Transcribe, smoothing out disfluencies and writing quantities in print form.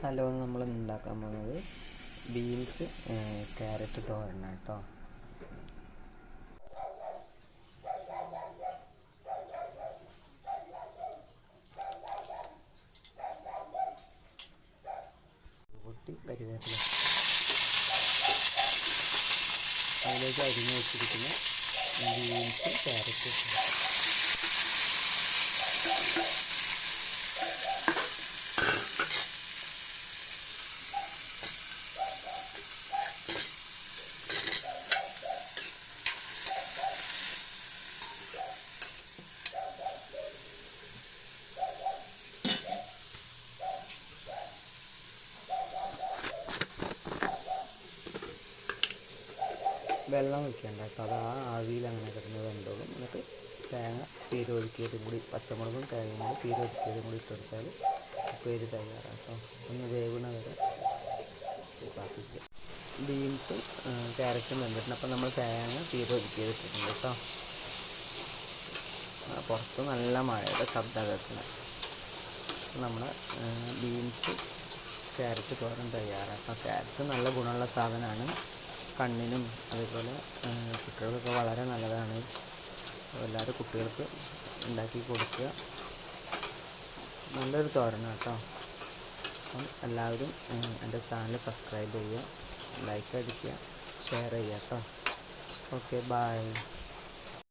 Hello, നമ്മൾ ഉണ്ടാക്കാൻ പോകുന്നത് ബീൻസ് ക്യാരറ്റ് തോരന കേട്ടോ. പൊട്ടി കരിവേപ്പില അതിലേക്ക് അരിഞ്ഞ് വെച്ചിരിക്കുന്ന ബീൻസ് ക്യാരറ്റ് വെള്ളം വയ്ക്കേണ്ട കേട്ടോ. അത് ആവിയിൽ അങ്ങനെ കിടന്ന് വെന്തോളും. എന്നിട്ട് തേങ്ങ ഒതുക്കിയതും കൂടി, പച്ചമുളകും തേങ്ങയും കൂടി ഒതുക്കിയതും കൂടി ഇട്ടെടുത്താൽ ഉപ്പേരി തയ്യാറാട്ടോ. ഒന്ന് വേവുന്ന വരെ പാത്തിക്കുക. ബീൻസും ക്യാരറ്റും വെന്തിട്ടുണ്ട്. അപ്പം നമ്മൾ തേങ്ങ ഒതുക്കിയതിട്ടിട്ടുണ്ട് കേട്ടോ. പുറത്ത് നല്ല മഴയുടെ ശബ്ദം കേൾക്കുന്നത്. നമ്മൾ ബീൻസ് ക്യാരറ്റ് തോരൻ തയ്യാറാക്കാം. ക്യാരറ്റ് നല്ല ഗുണമുള്ള സാധനമാണ്. കണ്ണിനും അതേപോലെ കുട്ടികൾക്കൊക്കെ വളരെ നല്ലതാണ്. എല്ലാവരും കുട്ടികൾക്ക് ഉണ്ടാക്കി കൊടുക്കുക. നല്ലൊരു തോരനാണ് കേട്ടോ. അപ്പം എല്ലാവരും എൻ്റെ ചാനൽ സബ്സ്ക്രൈബ് ചെയ്യുക, ലൈക്ക് അടിക്കുക, ഷെയർ ചെയ്യുക കേട്ടോ. Okay, by.